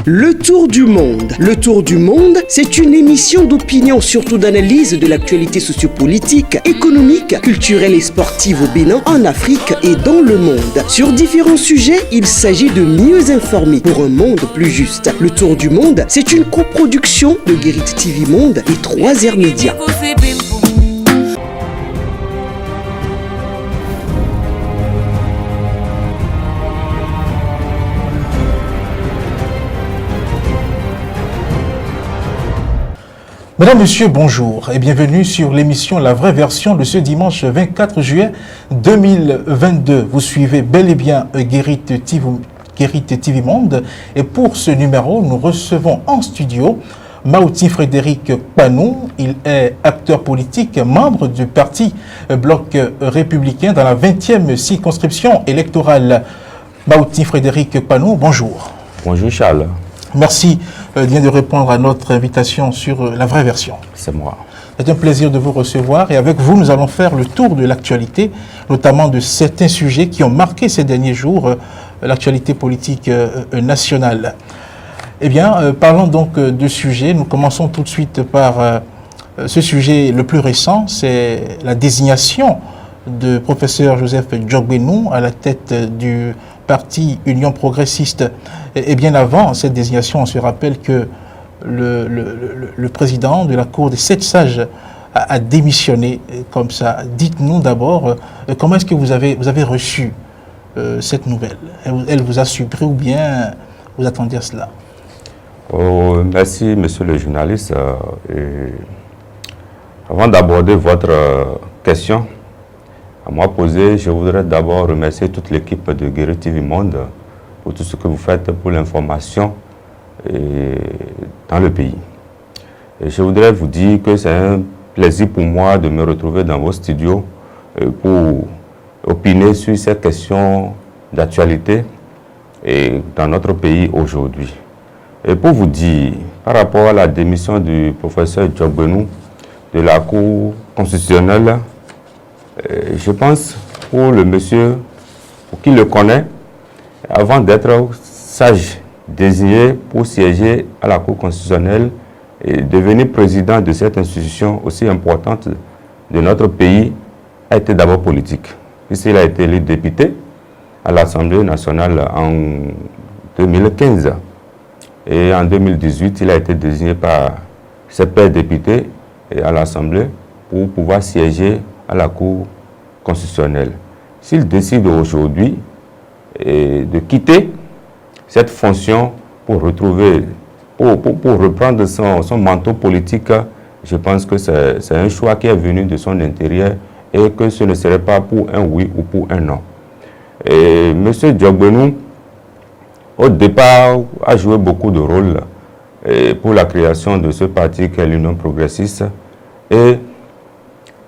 Le Tour du Monde. Le Tour du Monde, c'est une émission d'opinion, surtout d'analyse de l'actualité sociopolitique, économique, culturelle et sportive au Bénin, en Afrique et dans le monde. Sur différents sujets, il s'agit de mieux informer pour un monde plus juste. Le Tour du Monde, c'est une coproduction de Guérit TV Monde et 3R Média. Mesdames, Messieurs, bonjour et bienvenue sur l'émission La Vraie Version de ce dimanche 24 juillet 2022. Vous suivez bel et bien Guérit TV Monde et pour ce numéro, nous recevons en studio Maouti Frédéric Panou. Il est acteur politique, membre du parti Bloc républicain dans la 20e circonscription électorale. Maouti Frédéric Panou, bonjour. Bonjour Charles. Merci de répondre à notre invitation sur La Vraie Version. C'est moi. C'est un plaisir de vous recevoir et avec vous, nous allons faire le tour de l'actualité, notamment de certains sujets qui ont marqué ces derniers jours l'actualité politique nationale. Eh bien, parlons donc de sujets. Nous commençons tout de suite par ce sujet le plus récent, c'est la désignation de professeur Joseph Djogbenou à la tête du parti Union progressiste. Et bien avant cette désignation, on se rappelle que le président de la Cour des 7 sages a démissionné comme ça. Dites-nous d'abord, comment est-ce que vous avez reçu cette nouvelle? Elle vous a surpris ou bien vous attendiez à cela? Merci, monsieur le journaliste. Avant d'aborder votre question, à moi posée, je voudrais d'abord remercier toute l'équipe de Guérit TV Monde pour tout ce que vous faites pour l'information dans le pays. Et je voudrais vous dire que c'est un plaisir pour moi de me retrouver dans vos studios pour opiner sur ces questions d'actualité dans notre pays aujourd'hui. Et pour vous dire, par rapport à la démission du professeur Djogbenou de la Cour constitutionnelle, je pense pour le monsieur, pour qui le connaît, avant d'être sage, désigné pour siéger à la Cour constitutionnelle et devenir président de cette institution aussi importante de notre pays, a été d'abord politique. Puisqu'il a été élu député à l'Assemblée nationale en 2015. Et en 2018, il a été désigné par ses pairs députés à l'Assemblée pour pouvoir siéger à la Cour constitutionnelle. S'il décide aujourd'hui de quitter cette fonction pour retrouver, pour reprendre son manteau politique, je pense que c'est un choix qui est venu de son intérieur et que ce ne serait pas pour un oui ou pour un non. Et M. Djogbenou, au départ, a joué beaucoup de rôles pour la création de ce parti qu'est l'Union progressiste. Et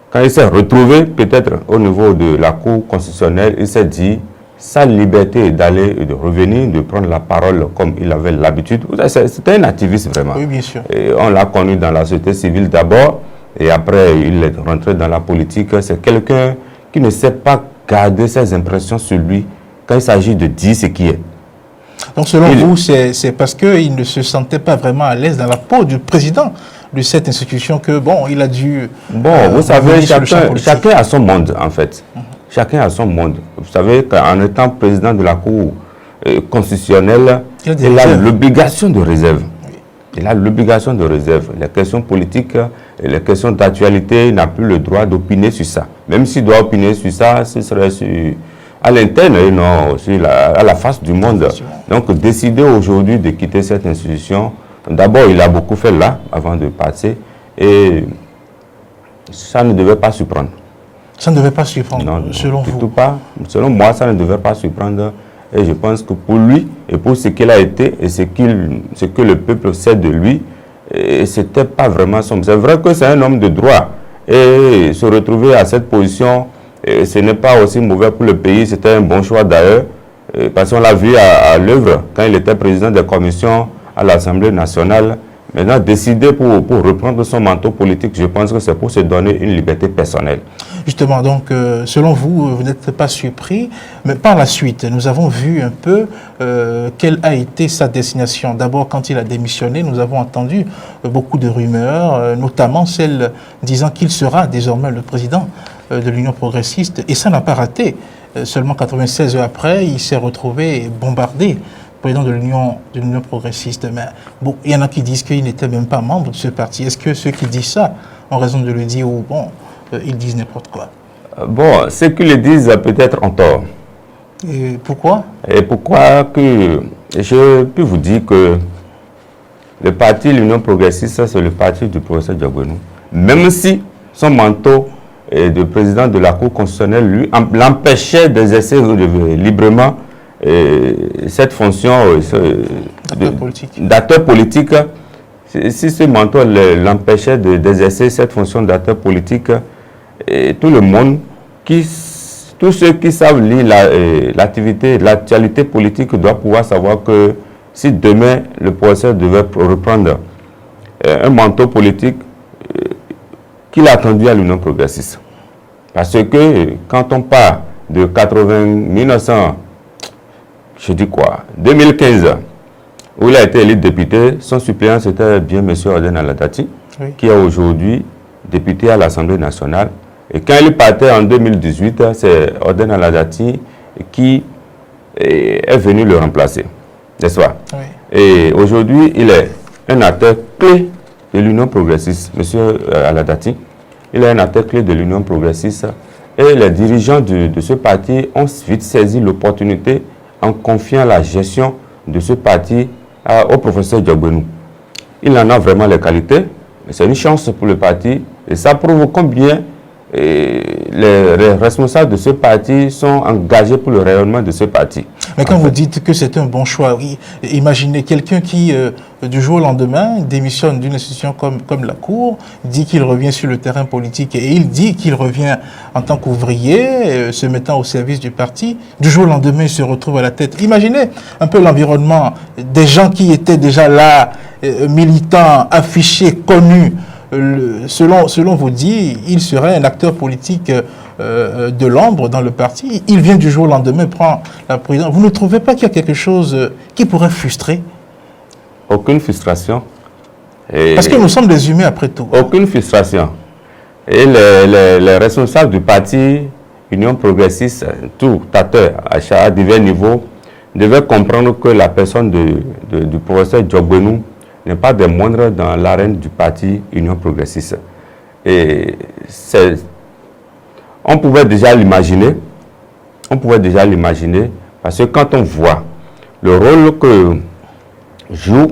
quand il s'est retrouvé peut-être au niveau de la Cour constitutionnelle, il s'est dit sa liberté d'aller et de revenir, de prendre la parole comme il avait l'habitude. C'était un activiste vraiment. Oui, bien sûr. Et on l'a connu dans la société civile d'abord et après il est rentré dans la politique. C'est quelqu'un qui ne sait pas garder ses impressions sur lui quand il s'agit de dire ce qui est. Donc selon vous, c'est parce qu'il ne se sentait pas vraiment à l'aise dans la peau du président de cette institution que, bon, il a dû... Bon, vous savez, chacun a son monde, en fait. Chacun a son monde. Vous savez qu'en étant président de la Cour constitutionnelle, il a l'obligation de réserve. Il a l'obligation de réserve. Les questions politiques, les questions d'actualité, il n'a plus le droit d'opiner sur ça. Même s'il doit opiner sur ça, ce serait à l'interne et non à la face du monde. Donc, décider aujourd'hui de quitter cette institution, d'abord, il a beaucoup fait là, avant de passer, et ça ne devait pas surprendre. Ça ne devait pas surprendre, non, selon vous? Pas. Selon moi, ça ne devait pas surprendre. Et je pense que pour lui, et pour ce qu'il a été, et ce que le peuple sait de lui, ce n'était pas vraiment son... C'est vrai que c'est un homme de droit. Et se retrouver à cette position, ce n'est pas aussi mauvais pour le pays. C'était un bon choix d'ailleurs, parce qu'on l'a vu à l'œuvre, quand il était président des commissions à l'Assemblée nationale, maintenant décider pour reprendre son manteau politique, je pense que c'est pour se donner une liberté personnelle. Justement, donc, selon vous, vous n'êtes pas surpris, mais par la suite, nous avons vu un peu quelle a été sa destination. D'abord, quand il a démissionné, nous avons entendu beaucoup de rumeurs, notamment celle disant qu'il sera désormais le président de l'Union progressiste, et ça n'a pas raté. Seulement 96 heures après, il s'est retrouvé bombardé, président de l'Union progressiste. Mais bon, il y en a qui disent qu'il n'était même pas membre de ce parti. Est-ce que ceux qui disent ça ont raison de le dire ou bon, ils disent n'importe quoi? Bon, ceux qui le disent peut-être ont tort. Et pourquoi? Et pourquoi que je peux vous dire que le parti l'Union progressiste, c'est le parti du professeur Diogbenou. Même si son manteau de président de la Cour constitutionnelle lui l'empêchait d'exercer librement cette fonction d'acteur politique. Si ce manteau l'empêchait d'exercer cette fonction d'acteur politique, tout le monde, tous ceux qui savent lire l'actualité politique doivent pouvoir savoir que si demain le professeur devait reprendre un manteau politique, qu'il a attendu à l'Union progressiste. Parce que quand on part de 2015, où il a été élu député, son suppléant c'était bien M. Oden Aladati, oui, qui est aujourd'hui député à l'Assemblée nationale. Et quand il partait en 2018, c'est Oden Aladati qui est venu le remplacer, n'est-ce pas? Oui. Et aujourd'hui, il est un acteur clé de l'Union progressiste, M. Aladati. Il est un acteur clé de l'Union progressiste. Et les dirigeants de ce parti ont vite saisi l'opportunité en confiant la gestion de ce parti au professeur Diogbenou. Il en a vraiment les qualités, mais c'est une chance pour le parti. Et ça prouve combien les responsables de ce parti sont engagés pour le rayonnement de ce parti. Mais quand vous dites que c'est un bon choix, oui, imaginez quelqu'un qui, du jour au lendemain, démissionne d'une institution comme la Cour, dit qu'il revient sur le terrain politique et il dit qu'il revient en tant qu'ouvrier, se mettant au service du parti. Du jour au lendemain, il se retrouve à la tête. Imaginez un peu l'environnement des gens qui étaient déjà là, militants, affichés, connus. Selon vous dit, il serait un acteur politique de l'ombre dans le parti. Il vient du jour au lendemain, prend la présidence. Vous ne trouvez pas qu'il y a quelque chose qui pourrait frustrer? Aucune frustration. Parce que nous sommes des humains après tout. Aucune frustration. Et les responsables du parti Union progressiste, tout acteur à divers niveaux, devaient comprendre que la personne du professeur Diogbenou n'est pas des moindres dans l'arène du parti Union progressiste. Et on pouvait déjà l'imaginer. Parce que quand on voit le rôle que joue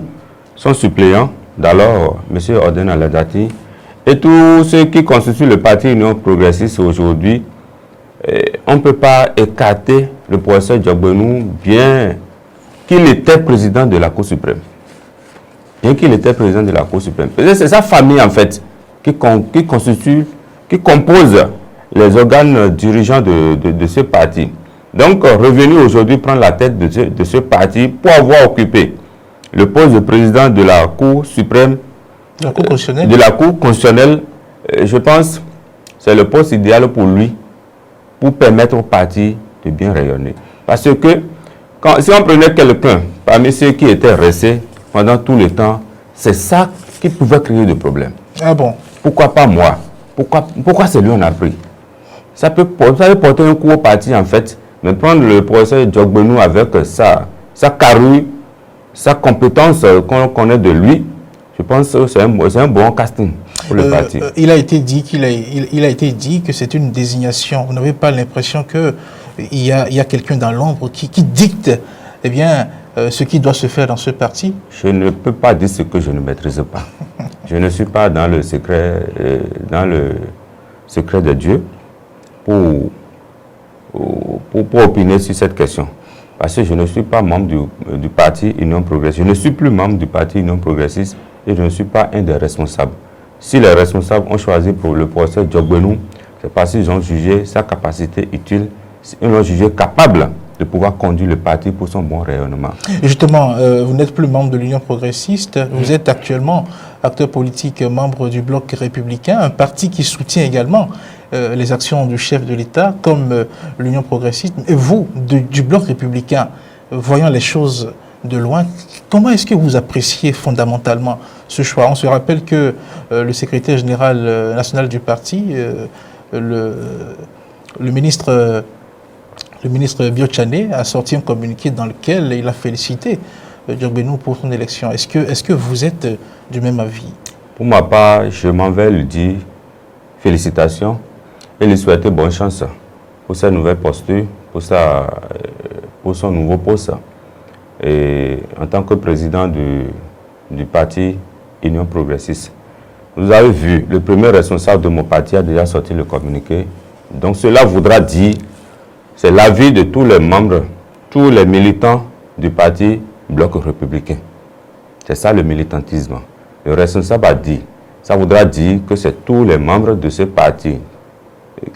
son suppléant d'alors, M. Oden Aladati, et tous ceux qui constituent le parti Union progressiste aujourd'hui, on ne peut pas écarter le professeur Diogbenou, bien qu'il était président de la Cour suprême. C'est sa famille, en fait, qui compose les organes dirigeants de ce parti. Donc, revenu aujourd'hui prendre la tête de ce parti pour avoir occupé le poste de président de la Cour suprême, de la Cour constitutionnelle, je pense que c'est le poste idéal pour lui, pour permettre au parti de bien rayonner. Parce que si on prenait quelqu'un parmi ceux qui étaient restés pendant tout le temps, c'est ça qui pouvait créer des problèmes. Ah bon? Pourquoi pas moi? Pourquoi c'est lui on a pris? Ça peut porter un coup au parti en fait, mais prendre le professeur Diogbenou avec sa carrure, sa compétence qu'on connaît de lui, je pense que c'est un bon casting pour le parti. Il a été dit que c'est une désignation. Vous n'avez pas l'impression qu'il y a quelqu'un dans l'ombre qui dicte ce qui doit se faire dans ce parti? Je ne peux pas dire ce que je ne maîtrise pas. Je ne suis pas dans le secret de Dieu pour opiner sur cette question. Parce que je ne suis pas membre du parti Union progressiste. Je ne suis plus membre du parti Union progressiste et je ne suis pas un des responsables. Si les responsables ont choisi pour le professeur Diogbenou, c'est parce qu'ils ont jugé sa capacité utile, ils l'ont jugé capable de pouvoir conduire le parti pour son bon rayonnement. Et justement, vous n'êtes plus membre de l'Union progressiste, vous êtes actuellement acteur politique, membre du Bloc républicain, un parti qui soutient également les actions du chef de l'État, comme l'Union progressiste. Et vous, du Bloc républicain, voyant les choses de loin, comment est-ce que vous appréciez fondamentalement ce choix? On se rappelle que le secrétaire général national du parti, le ministre Biotchané a sorti un communiqué dans lequel il a félicité Diogbenou pour son élection. Est-ce que vous êtes du même avis? Pour ma part, je m'en vais lui dire félicitations et lui souhaiter bonne chance pour sa nouvelle posture, pour son nouveau poste. Et en tant que président du parti Union progressiste, vous avez vu, le premier responsable de mon parti a déjà sorti le communiqué. Donc cela voudra dire, c'est l'avis de tous les membres, tous les militants du parti Bloc républicain. C'est ça le militantisme. Le responsable a dit, ça voudra dire que c'est tous les membres de ce parti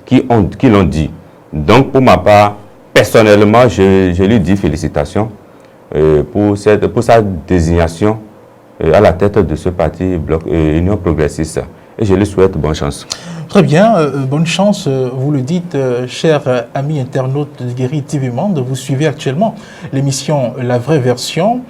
qui l'ont dit. Donc pour ma part, personnellement, je lui dis félicitations pour sa désignation à la tête de ce parti Bloc Union progressiste. Et je lui souhaite bonne chance. Très bien, bonne chance, vous le dites, chers amis internautes de Guéri TV Monde. Vous suivez actuellement l'émission La Vraie Version.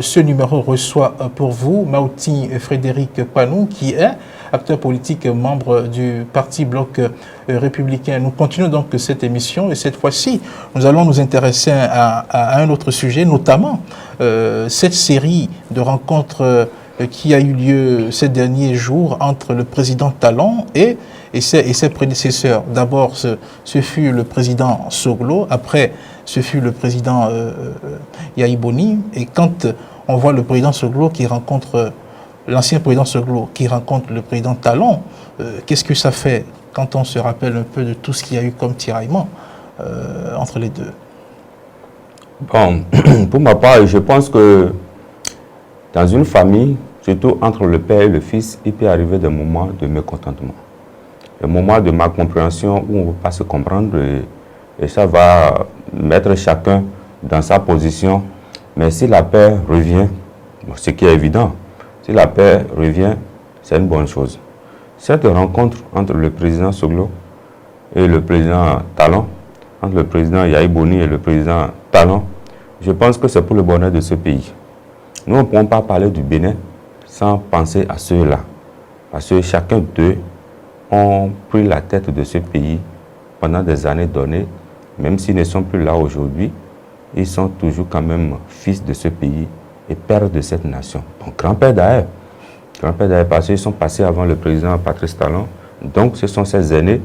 Ce numéro reçoit pour vous Mauti Frédéric Panou, qui est acteur politique, membre du parti Bloc républicain. Nous continuons donc cette émission et cette fois-ci, nous allons nous intéresser à un autre sujet, notamment cette série de rencontres qui a eu lieu ces derniers jours entre le président Talon et ses prédécesseurs. D'abord, ce fut le président Soglo, après ce fut le président Yahi Boni. Et quand on voit le président Soglo qui rencontre, l'ancien président Soglo qui rencontre le président Talon, qu'est-ce que ça fait quand on se rappelle un peu de tout ce qu'il y a eu comme tiraillement entre les deux? Bon, pour ma part, je pense que dans une famille, surtout entre le père et le fils, il peut arriver des moments de mécontentement. Des moments de malcompréhension où on ne peut pas se comprendre et ça va mettre chacun dans sa position. Mais si la paix revient, ce qui est évident, si la paix revient, c'est une bonne chose. Cette rencontre entre le président Soglo et le président Talon, entre le président Yahi Boni et le président Talon, je pense que c'est pour le bonheur de ce pays. Nous ne pouvons pas parler du Bénin sans penser à ceux-là. Parce que chacun d'eux ont pris la tête de ce pays pendant des années données. Même s'ils ne sont plus là aujourd'hui, ils sont toujours quand même fils de ce pays et pères de cette nation. Donc grand-père d'ailleurs. Grand-père d'ailleurs parce qu'ils sont passés avant le président Patrice Talon. Donc ce sont ces aînés.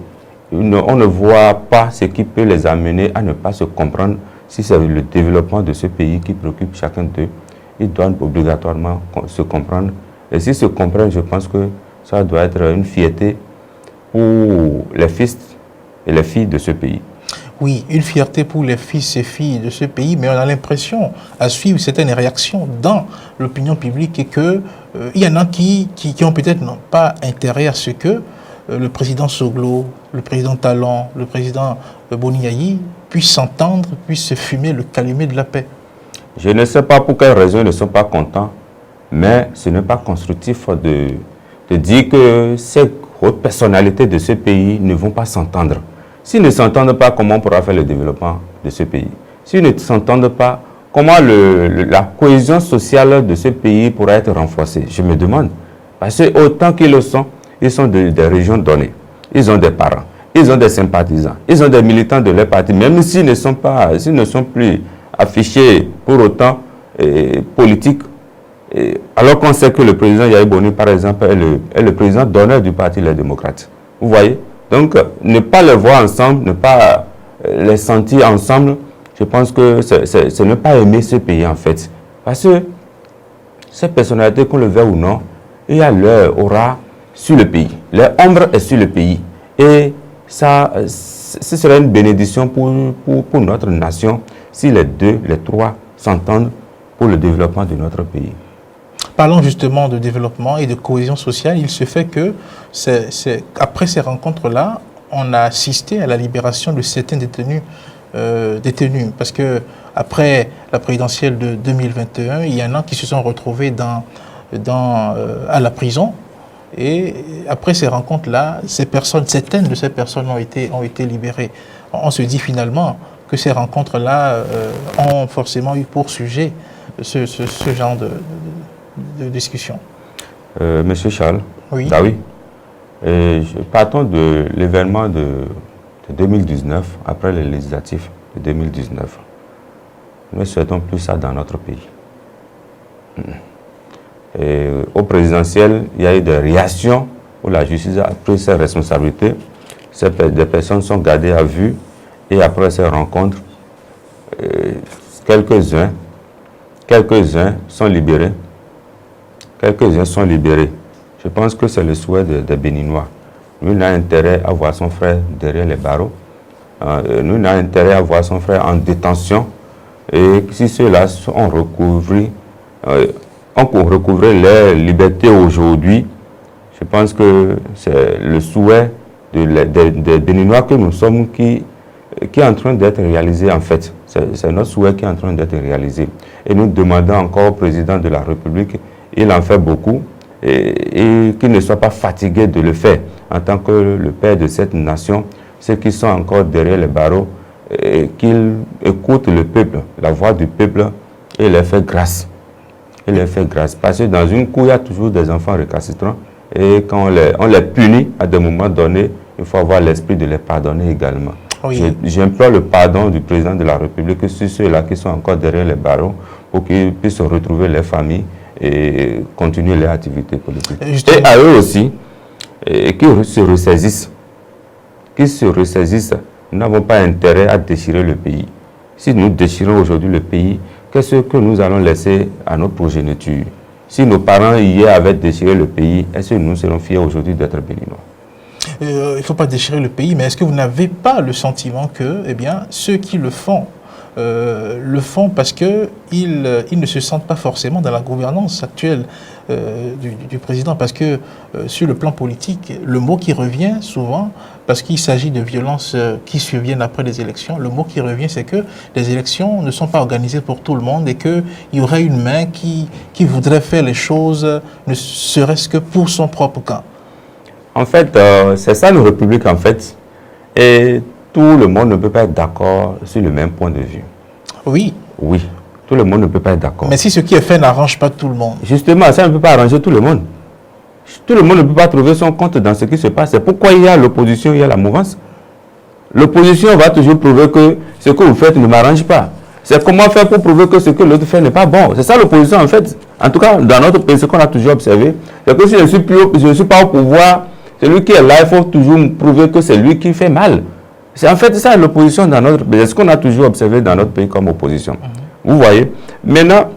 On ne voit pas ce qui peut les amener à ne pas se comprendre si c'est le développement de ce pays qui préoccupe chacun d'eux. Ils doivent obligatoirement se comprendre. Et s'ils se comprennent, je pense que ça doit être une fierté pour les fils et les filles de ce pays. Oui, une fierté pour les fils et filles de ce pays, mais on a l'impression, à suivre certaines réactions dans l'opinion publique, et qu'il y en a qui ont peut-être pas intérêt à ce que le président Soglo, le président Talon, le président Boni Yahi puissent s'entendre, puissent se fumer le calumet de la paix. Je ne sais pas pour quelles raisons ils ne sont pas contents, mais ce n'est pas constructif de dire que ces hautes personnalités de ce pays ne vont pas s'entendre. S'ils ne s'entendent pas, comment on pourra faire le développement de ce pays? S'ils ne s'entendent pas, comment la cohésion sociale de ce pays pourra être renforcée? Je me demande. Parce que autant qu'ils le sont, ils sont des régions données. Ils ont des parents, ils ont des sympathisants, ils ont des militants de leur parti, même s'ils ne sont plus affichés pour autant politiques. Alors qu'on sait que le président Yahi Boni, par exemple, est le président d'honneur du parti Les Démocrates. Vous voyez? Donc, ne pas les voir ensemble, ne pas les sentir ensemble, je pense que c'est ne pas aimer ce pays en fait. Parce que ces personnalités, qu'on le veuille ou non, il y a leur aura sur le pays. Leur ombre est sur le pays. Et ça, ce serait une bénédiction pour notre nation si les deux, les trois s'entendent pour le développement de notre pays. Parlons justement de développement et de cohésion sociale. Il se fait que, après ces rencontres-là, on a assisté à la libération de certains détenus détenus. Parce que après la présidentielle de 2021, il y en a qui se sont retrouvés à la prison. Et après ces rencontres-là, certaines de ces personnes ont été libérées. On se dit finalement que ces rencontres-là ont forcément eu pour sujet ce genre de discussion. Monsieur Charles, oui. Ah oui. Partons de l'événement de 2019, après les législatives de 2019. Nous ne souhaitons plus ça dans notre pays. Et au présidentiel, il y a eu des réactions où la justice a pris ses responsabilités. Des personnes sont gardées à vue et après ces rencontres, quelques-uns sont libérés. Quelques-uns sont libérés. Je pense que c'est le souhait des Béninois. Lui n'a intérêt à voir son frère derrière les barreaux. Lui n'a intérêt à voir son frère en détention. Et si ceux-là ont recouvré leur liberté aujourd'hui, je pense que c'est le souhait des Béninois que nous sommes qui est en train d'être réalisé en fait. C'est notre souhait qui est en train d'être réalisé. Et nous demandons encore au président de la République, il en fait beaucoup, et qu'il ne soit pas fatigué de le faire en tant que le père de cette nation, ceux qui sont encore derrière les barreaux, qu'il écoute le peuple, la voix du peuple, et les fait grâce. Il les fait grâce. Parce que dans une cour, il y a toujours des enfants récalcitrants, et quand on les punit à des moments donnés, il faut avoir l'esprit de les pardonner également. Oui. J'implore le pardon du président de la République sur ceux-là qui sont encore derrière les barreaux pour qu'ils puissent retrouver les familles et continuer leur activité politique. Et à eux aussi, qu'ils se ressaisissent. Nous n'avons pas intérêt à déchirer le pays. Si nous déchirons aujourd'hui le pays, qu'est-ce que nous allons laisser à notre progéniture? Si nos parents hier avaient déchiré le pays, est-ce que nous serons fiers aujourd'hui d'être béninois? Il ne faut pas déchirer le pays, mais est-ce que vous n'avez pas le sentiment que ceux qui le font parce qu'ils ne se sentent pas forcément dans la gouvernance actuelle du président? Parce que sur le plan politique, le mot qui revient souvent, parce qu'il s'agit de violences qui surviennent après les élections, le mot qui revient, c'est que les élections ne sont pas organisées pour tout le monde et qu'il y aurait une main qui voudrait faire les choses, ne serait-ce que pour son propre camp. En fait, c'est ça une république en fait. Et tout le monde ne peut pas être d'accord sur le même point de vue. Oui. Oui, tout le monde ne peut pas être d'accord. Mais si ce qui est fait n'arrange pas tout le monde. Justement, ça ne peut pas arranger tout le monde. Tout le monde ne peut pas trouver son compte dans ce qui se passe. C'est pourquoi il y a l'opposition, il y a la mouvance. L'opposition va toujours prouver que ce que vous faites ne m'arrange pas. C'est comment faire pour prouver que ce que l'autre fait n'est pas bon. C'est ça l'opposition en fait. En tout cas, dans notre pays, ce qu'on a toujours observé, c'est que si je ne suis pas au pouvoir, celui qui est là, il faut toujours prouver que c'est lui qui fait mal. C'est en fait ça l'opposition dans notre pays. C'est ce qu'on a toujours observé dans notre pays comme opposition. Vous voyez. Maintenant,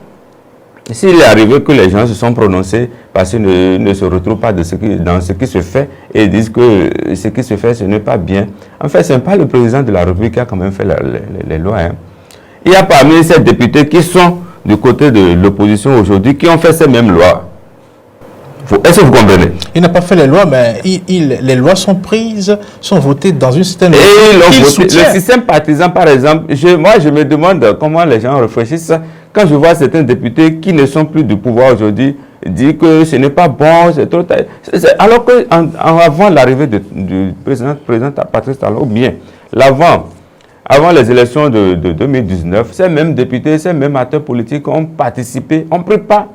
s'il est arrivé que les gens se sont prononcés parce qu'ils ne se retrouvent pas dans ce qui se fait et disent que ce qui se fait, ce n'est pas bien. En fait, ce n'est pas le président de la République qui a quand même fait les lois. Hein. Il y a parmi ces députés qui sont du côté de l'opposition aujourd'hui qui ont fait ces mêmes lois. Est-ce que vous comprenez? Il n'a pas fait les lois, mais les lois sont prises, sont votées dans une certaine... Et le système partisan, par exemple, moi je me demande comment les gens réfléchissent quand je vois certains députés qui ne sont plus du pouvoir aujourd'hui dire que ce n'est pas bon, c'est trop... Alors qu'avant l'arrivée du président Patrice Talon, ou bien avant les élections de 2019, ces mêmes députés, ces mêmes acteurs politiques ont participé, ont pris part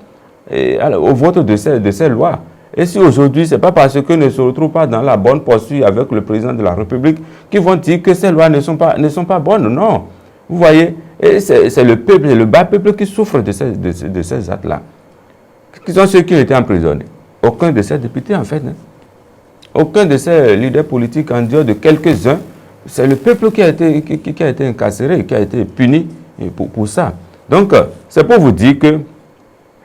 au vote de ces lois. Et si aujourd'hui, ce n'est pas parce qu'ils ne se retrouvent pas dans la bonne posture avec le président de la République qu'ils vont dire que ces lois ne sont pas bonnes, non. Vous voyez, c'est le peuple, le bas peuple qui souffre de ces actes-là. Qui sont ceux qui ont été emprisonnés? Aucun de ces députés, en fait. Hein. Aucun de ces leaders politiques, en dehors de quelques-uns, c'est le peuple qui a été incarcéré, qui a été puni pour ça. Donc, c'est pour vous dire que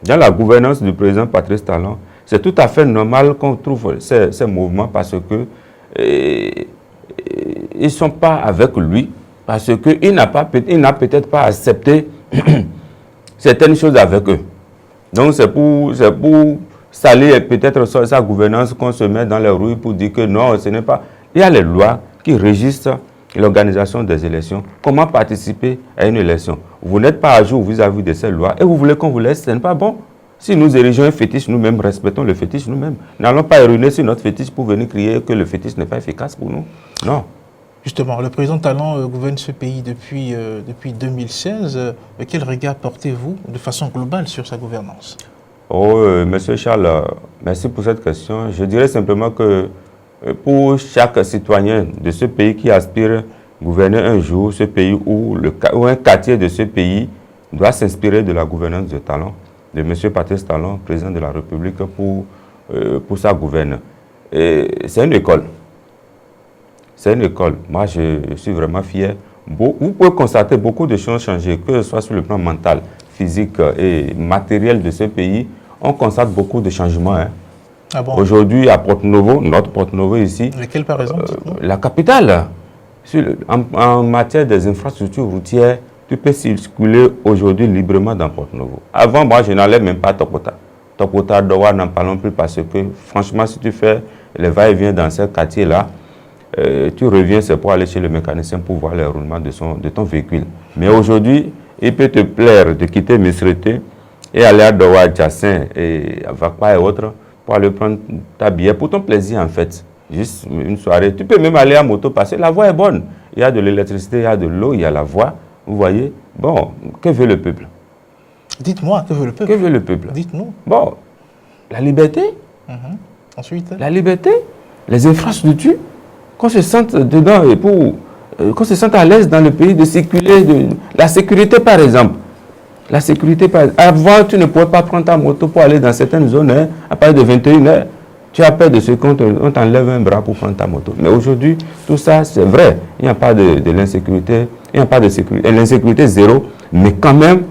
dans la gouvernance du président Patrice Talon, c'est tout à fait normal qu'on trouve ces mouvements parce que ils ne sont pas avec lui, parce qu'il n'a peut-être pas accepté certaines choses avec eux. Donc c'est pour salir peut-être sa gouvernance qu'on se met dans les rues pour dire que non, ce n'est pas... Il y a les lois qui régissent l'organisation des élections, comment participer à une élection. Vous n'êtes pas à jour vis-à-vis de ces lois et vous voulez qu'on vous laisse, ce n'est pas bon. Si nous érigeons un fétiche nous-mêmes, respectons le fétiche nous-mêmes. N'allons pas ruiner sur notre fétiche pour venir crier que le fétiche n'est pas efficace pour nous. Non. Justement, le président Talon gouverne ce pays depuis 2016. Quel regard portez-vous de façon globale sur sa gouvernance? Monsieur Charles, merci pour cette question. Je dirais simplement que pour chaque citoyen de ce pays qui aspire gouverner un jour ce pays ou un quartier de ce pays doit s'inspirer de la gouvernance de Talon, de M. Patrice Talon, président de la République, pour sa gouverne. C'est une école. C'est une école. Moi, je suis vraiment fier. Vous pouvez constater beaucoup de choses changer, que ce soit sur le plan mental, physique et matériel de ce pays. On constate beaucoup de changements. Hein. Ah bon? Aujourd'hui, à Porto-Novo, notre Porto-Novo ici, lequel par exemple? La capitale, en matière des infrastructures routières, tu peux circuler aujourd'hui librement dans Porto-Novo. Avant, moi, je n'allais même pas à Topota. Topota, Dowa, n'en parlons plus parce que, franchement, si tu fais les va-et-vient dans ce quartier-là, tu reviens, c'est pour aller chez le mécanicien pour voir le roulement de ton véhicule. Mais aujourd'hui, il peut te plaire de quitter Misreté et aller à Dowa, Jassin et Vakpa et autres pour aller prendre ta billet pour ton plaisir en fait. Juste une soirée. Tu peux même aller à moto parce que la voie est bonne. Il y a de l'électricité, il y a de l'eau, il y a la voie. Vous voyez? Bon, que veut le peuple? Dites-moi, que veut le peuple? Que veut le peuple? Dites-nous. Bon, la liberté. Ensuite? La liberté, les infrastructures, qu'on se sente dedans et qu'on se sente à l'aise dans le pays de circuler. La sécurité, par exemple. La sécurité, par exemple. Avant, tu ne pouvais pas prendre ta moto pour aller dans certaines zones, hein, à partir de 21h. Tu as peur de ce qu'on t'enlève un bras pour prendre ta moto. Mais aujourd'hui, tout ça, c'est vrai. Il n'y a pas de l'insécurité. Il n'y a pas de sécurité. L'insécurité, zéro. Mais quand même,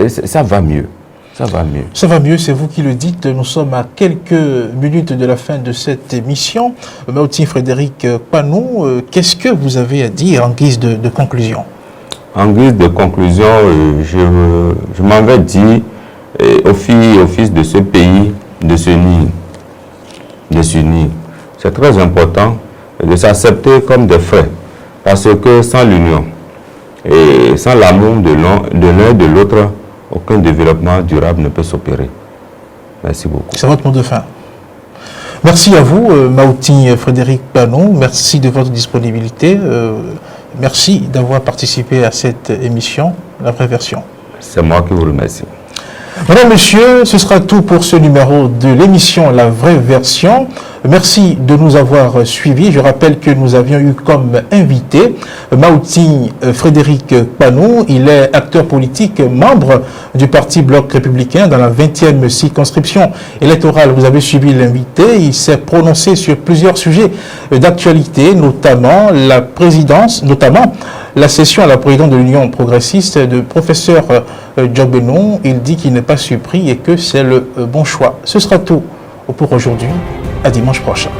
ça va mieux. Ça va mieux. Ça va mieux, c'est vous qui le dites. Nous sommes à quelques minutes de la fin de cette émission. Maouti Frédéric Panou, qu'est-ce que vous avez à dire en guise de conclusion? En guise de conclusion, je m'en vais dire aux filles et aux fils de ce pays de s'unir. C'est très important de s'accepter comme des frères. Parce que sans l'union et sans l'amour de l'un et de l'autre, aucun développement durable ne peut s'opérer. Merci beaucoup. C'est votre mot de fin. Merci à vous, Maouti Frédéric Panou. Merci de votre disponibilité. Merci d'avoir participé à cette émission, la vraie version. C'est moi qui vous remercie. Mesdames, Messieurs, ce sera tout pour ce numéro de l'émission La Vraie Version. Merci de nous avoir suivis. Je rappelle que nous avions eu comme invité Maouti Frédéric Panou. Il est acteur politique, membre du Parti Bloc Républicain dans la 20e circonscription électorale. Vous avez suivi l'invité. Il s'est prononcé sur plusieurs sujets d'actualité, notamment la présidence, notamment la session à la présidence de l'Union progressiste de professeur Djogbenou. Il dit qu'il n'est pas surpris et que c'est le bon choix. Ce sera tout pour aujourd'hui. À dimanche prochain.